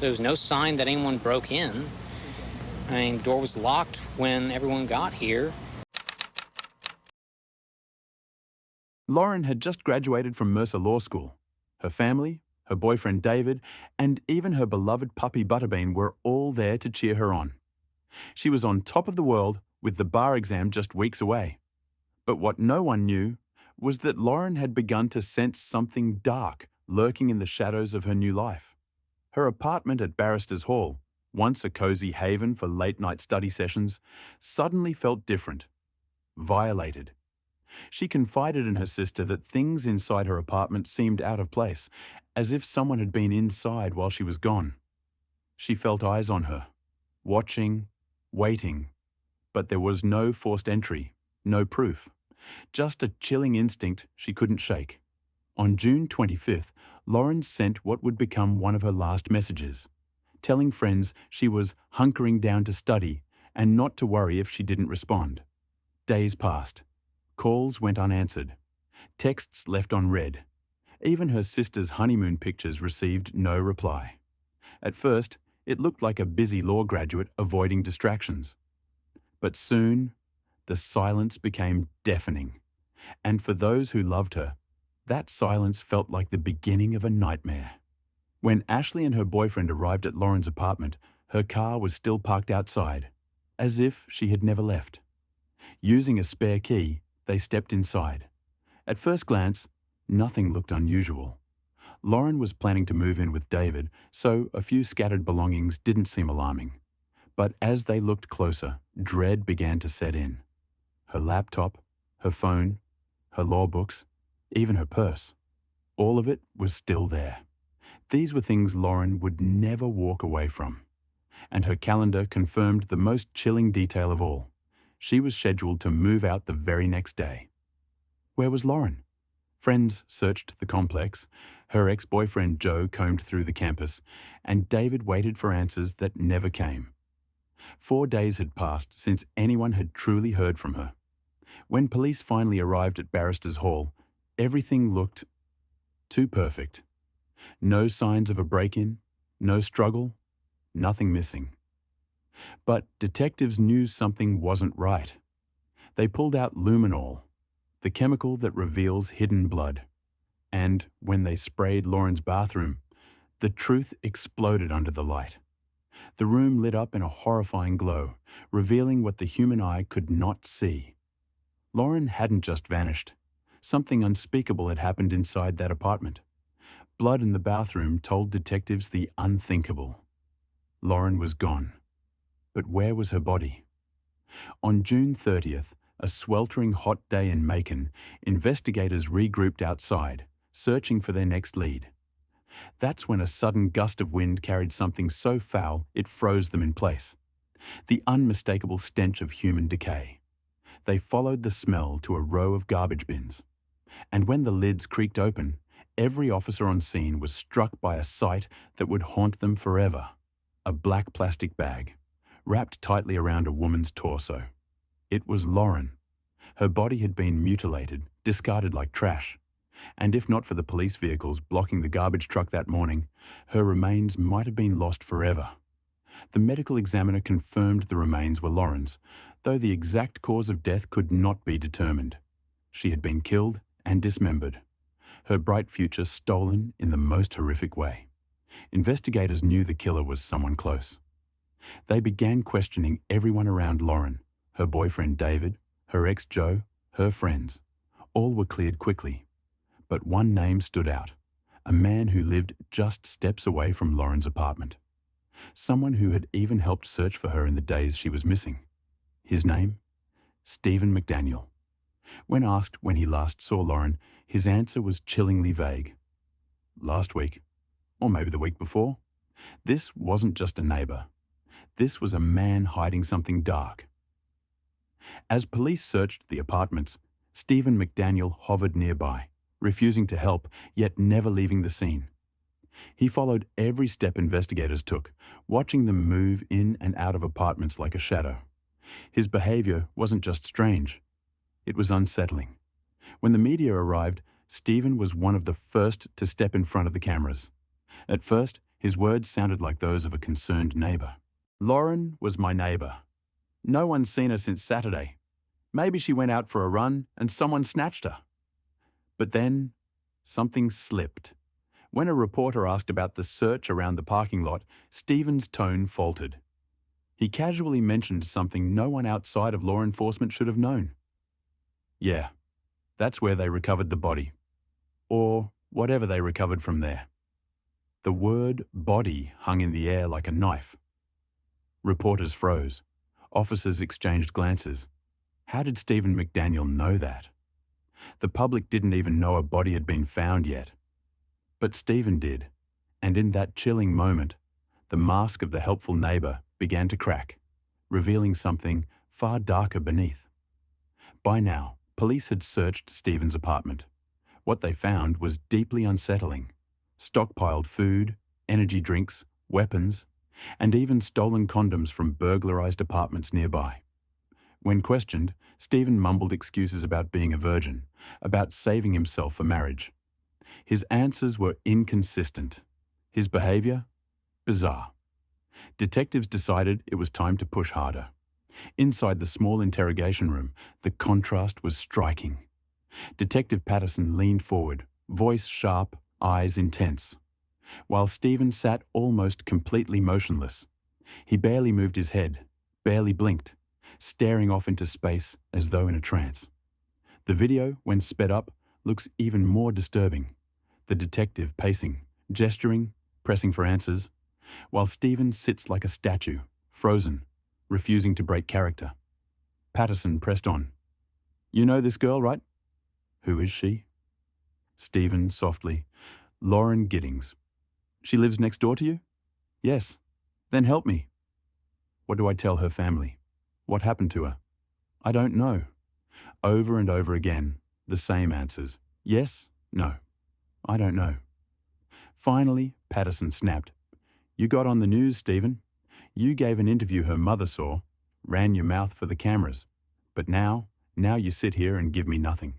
There was no sign that anyone broke in. I mean, the door was locked when everyone got here. Lauren had just graduated from Mercer Law School. Her family, her boyfriend David, and even her beloved puppy Butterbean were all there to cheer her on. She was on top of the world with the bar exam just weeks away. But what no one knew was that Lauren had begun to sense something dark lurking in the shadows of her new life. Her apartment at Barristers Hall, once a cozy haven for late-night study sessions, suddenly felt different, violated. She confided in her sister that things inside her apartment seemed out of place, as if someone had been inside while she was gone. She felt eyes on her, watching, waiting, but there was no forced entry, no proof, just a chilling instinct she couldn't shake. On June 25th, Lauren sent what would become one of her last messages, telling friends she was hunkering down to study and not to worry if she didn't respond. Days passed. Calls went unanswered. Texts left unread. Even her sister's honeymoon pictures received no reply. At first, it looked like a busy law graduate avoiding distractions. But soon, the silence became deafening. And for those who loved her, that silence felt like the beginning of a nightmare. When Ashley and her boyfriend arrived at Lauren's apartment, her car was still parked outside, as if she had never left. Using a spare key, they stepped inside. At first glance, nothing looked unusual. Lauren was planning to move in with David, so a few scattered belongings didn't seem alarming. But as they looked closer, dread began to set in. Her laptop, her phone, her law books, even her purse. All of it was still there. These were things Lauren would never walk away from. And her calendar confirmed the most chilling detail of all. She was scheduled to move out the very next day. Where was Lauren? Friends searched the complex, her ex-boyfriend Joe combed through the campus, and David waited for answers that never came. 4 days had passed since anyone had truly heard from her. When police finally arrived at Barristers Hall, everything looked too perfect. No signs of a break-in, no struggle, nothing missing. But detectives knew something wasn't right. They pulled out luminol, the chemical that reveals hidden blood. And when they sprayed Lauren's bathroom, the truth exploded under the light. The room lit up in a horrifying glow, revealing what the human eye could not see. Lauren hadn't just vanished. Something unspeakable had happened inside that apartment. Blood in the bathroom told detectives the unthinkable. Lauren was gone. But where was her body? On June 30th, a sweltering hot day in Macon, investigators regrouped outside, searching for their next lead. That's when a sudden gust of wind carried something so foul it froze them in place. The unmistakable stench of human decay. They followed the smell to a row of garbage bins. And when the lids creaked open, every officer on scene was struck by a sight that would haunt them forever. A black plastic bag, wrapped tightly around a woman's torso. It was Lauren. Her body had been mutilated, discarded like trash. And if not for the police vehicles blocking the garbage truck that morning, her remains might have been lost forever. The medical examiner confirmed the remains were Lauren's, though the exact cause of death could not be determined. She had been killed and dismembered. Her bright future stolen in the most horrific way. Investigators knew the killer was someone close. They began questioning everyone around Lauren, her boyfriend David, her ex Joe, her friends. All were cleared quickly. But one name stood out, a man who lived just steps away from Lauren's apartment. Someone who had even helped search for her in the days she was missing. His name? Stephen McDaniel. When asked when he last saw Lauren, his answer was chillingly vague. Last week, or maybe the week before. This wasn't just a neighbor. This was a man hiding something dark. As police searched the apartments, Stephen McDaniel hovered nearby, refusing to help, yet never leaving the scene. He followed every step investigators took, watching them move in and out of apartments like a shadow. His behavior wasn't just strange. It was unsettling. When the media arrived, Stephen was one of the first to step in front of the cameras. At first, His words sounded like those of a concerned neighbour. Lauren was my neighbour. No one's seen her since Saturday. Maybe she went out for a run and someone snatched her. But then, something slipped. When a reporter asked about the search around the parking lot, Stephen's tone faltered. He casually mentioned something no one outside of law enforcement should have known. Yeah, that's where they recovered the body. Or whatever they recovered from there. The word body hung in the air like a knife. Reporters froze. Officers exchanged glances. How did Stephen McDaniel know that? The public didn't even know a body had been found yet. But Stephen did, and in that chilling moment, the mask of the helpful neighbour began to crack, revealing something far darker beneath. By now, police had searched Stephen's apartment. What they found was deeply unsettling. Stockpiled food, energy drinks, weapons, and even stolen condoms from burglarized apartments nearby. When questioned, Stephen mumbled excuses about being a virgin, about saving himself for marriage. His answers were inconsistent. His behavior? Bizarre. Detectives decided it was time to push harder. Inside the small interrogation room, the contrast was striking. Detective Patterson leaned forward, voice sharp, eyes intense, while Stephen sat almost completely motionless. He barely moved his head, barely blinked, staring off into space as though in a trance. The video, when sped up, looks even more disturbing. The detective pacing, gesturing, pressing for answers, while Stephen sits like a statue, frozen, refusing to break character. Patterson pressed on. "You know this girl, right?" "Who is she?" Stephen softly. "Lauren Giddings." "She lives next door to you?" "Yes." "Then help me." "What do I tell her family? What happened to her?" "I don't know." Over and over again, the same answers. Yes, no. I don't know. Finally, Patterson snapped. "You got on the news, Stephen. You gave an interview her mother saw, ran your mouth for the cameras. But now you sit here and give me nothing.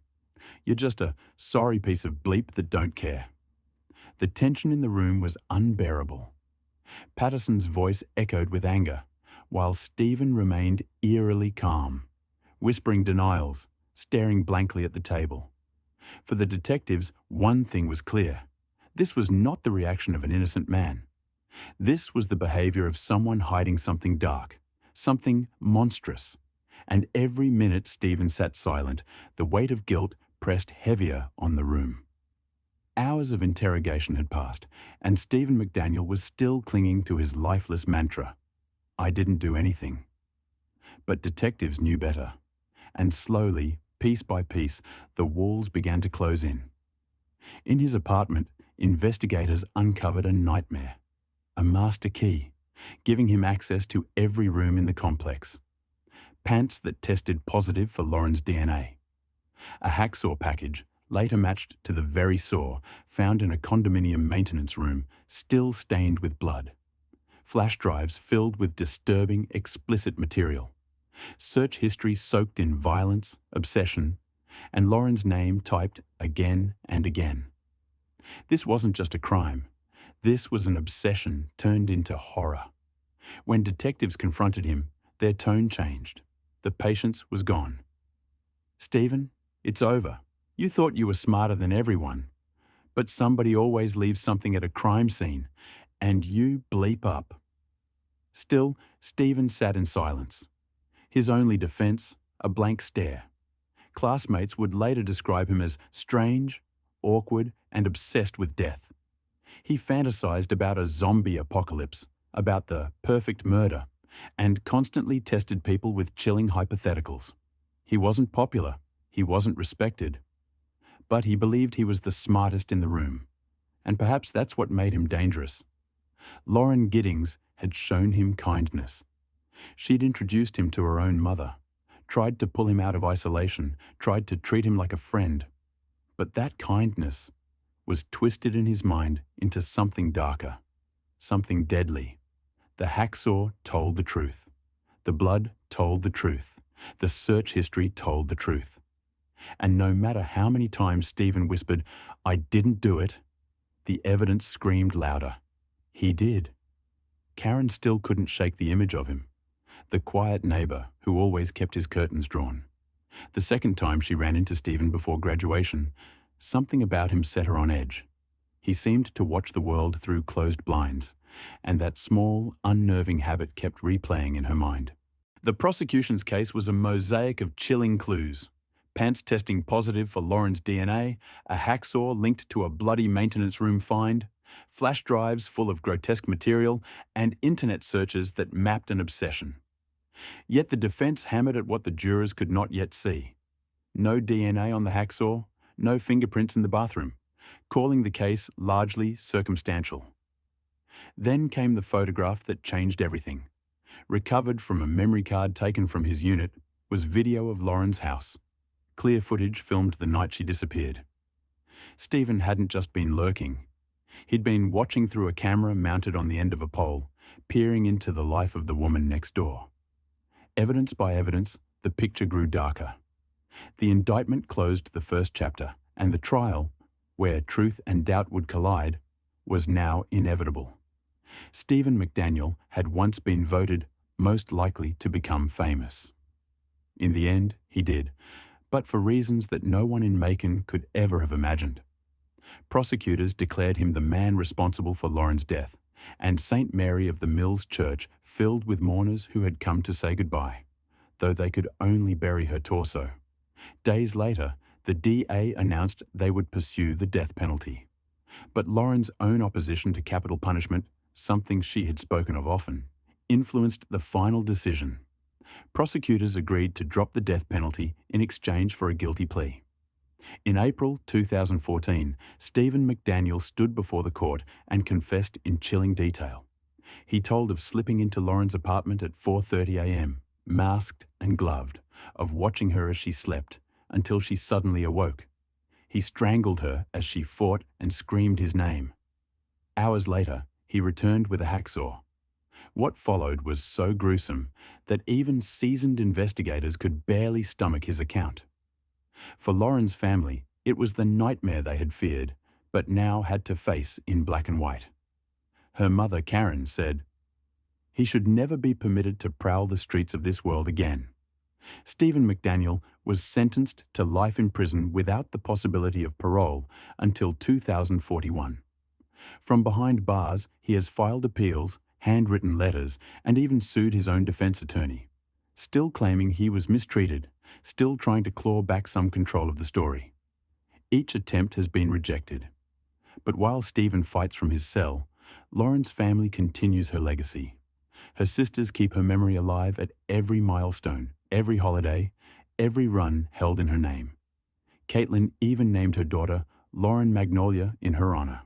You're just a sorry piece of bleep that don't care." The tension in the room was unbearable. Patterson's voice echoed with anger, while Stephen remained eerily calm, whispering denials, staring blankly at the table. For the detectives, one thing was clear. This was not the reaction of an innocent man. This was the behavior of someone hiding something dark, something monstrous. And every minute Stephen sat silent, the weight of guilt pressed heavier on the room. Hours of interrogation had passed, and Stephen McDaniel was still clinging to his lifeless mantra. "I didn't do anything." But detectives knew better, and slowly, piece by piece, the walls began to close in. In his apartment, investigators uncovered a nightmare, a master key, giving him access to every room in the complex. Pants that tested positive for Lauren's DNA. A hacksaw package, later matched to the very saw, found in a condominium maintenance room, still stained with blood. Flash drives filled with disturbing, explicit material. Search history soaked in violence, obsession, and Lauren's name typed again and again. This wasn't just a crime. This was an obsession turned into horror. When detectives confronted him, their tone changed. The patience was gone. "Stephen, it's over. You thought you were smarter than everyone. But somebody always leaves something at a crime scene, and you bleep up." Still, Stephen sat in silence. His only defense, a blank stare. Classmates would later describe him as strange, awkward, and obsessed with death. He fantasized about a zombie apocalypse, about the perfect murder, and constantly tested people with chilling hypotheticals. He wasn't popular, he wasn't respected, but he believed he was the smartest in the room, and perhaps that's what made him dangerous. Lauren Giddings had shown him kindness. She'd introduced him to her own mother, tried to pull him out of isolation, tried to treat him like a friend. But that kindness was twisted in his mind into something darker, something deadly. The hacksaw told the truth. The blood told the truth. The search history told the truth. And no matter how many times Stephen whispered, "I didn't do it," the evidence screamed louder. He did. Karen still couldn't shake the image of him, the quiet neighbour who always kept his curtains drawn. The second time she ran into Stephen before graduation, something about him set her on edge. He seemed to watch the world through closed blinds, and that small, unnerving habit kept replaying in her mind. The prosecution's case was a mosaic of chilling clues. Pants testing positive for Lauren's DNA, a hacksaw linked to a bloody maintenance room find, flash drives full of grotesque material, and internet searches that mapped an obsession. Yet the defense hammered at what the jurors could not yet see. No DNA on the hacksaw, no fingerprints in the bathroom, calling the case largely circumstantial. Then came the photograph that changed everything. Recovered from a memory card taken from his unit was video of Lauren's house. Clear footage filmed the night she disappeared. Stephen hadn't just been lurking. He'd been watching through a camera mounted on the end of a pole, peering into the life of the woman next door. Evidence by evidence, the picture grew darker. The indictment closed the first chapter, and the trial, where truth and doubt would collide, was now inevitable. Stephen McDaniel had once been voted most likely to become famous. In the end, he did, but for reasons that no one in Macon could ever have imagined. Prosecutors declared him the man responsible for Lauren's death, and St. Mary of the Mills Church filled with mourners who had come to say goodbye, though they could only bury her torso. Days later, the DA announced they would pursue the death penalty. But Lauren's own opposition to capital punishment, something she had spoken of often, influenced the final decision. Prosecutors agreed to drop the death penalty in exchange for a guilty plea. In April 2014, Stephen McDaniel stood before the court and confessed in chilling detail. He told of slipping into Lauren's apartment at 4:30 a.m., masked and gloved, of watching her as she slept, until she suddenly awoke. He strangled her as she fought and screamed his name. Hours later, he returned with a hacksaw. What followed was so gruesome that even seasoned investigators could barely stomach his account. For Lauren's family, it was the nightmare they had feared, but now had to face in black and white. Her mother, Karen, said, "He should never be permitted to prowl the streets of this world again." Stephen McDaniel was sentenced to life in prison without the possibility of parole until 2041. From behind bars, he has filed appeals, handwritten letters, and even sued his own defense attorney, still claiming he was mistreated, still trying to claw back some control of the story. Each attempt has been rejected. But while Stephen fights from his cell, Lauren's family continues her legacy. Her sisters keep her memory alive at every milestone, every holiday, every run held in her name. Caitlin even named her daughter Lauren Magnolia in her honor.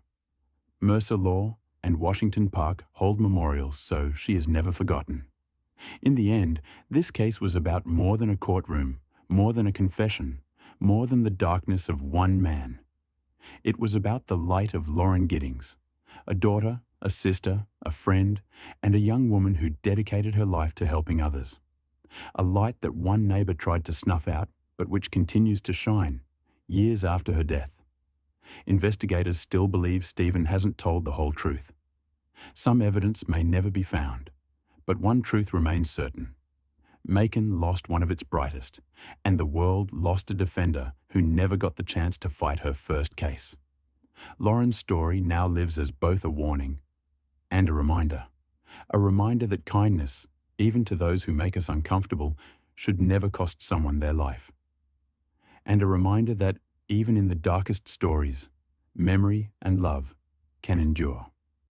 Mercer Law and Washington Park hold memorials, so she is never forgotten. In the end, this case was about more than a courtroom, more than a confession, more than the darkness of one man. It was about the light of Lauren Giddings, a daughter, a sister, a friend, and a young woman who dedicated her life to helping others. A light that one neighbor tried to snuff out, but which continues to shine, years after her death. Investigators still believe Stephen hasn't told the whole truth. Some evidence may never be found, but one truth remains certain. Macon lost one of its brightest, and the world lost a defender who never got the chance to fight her first case. Lauren's story now lives as both a warning and a reminder that kindness, even to those who make us uncomfortable, should never cost someone their life. And a reminder that, even in the darkest stories, memory and love can endure.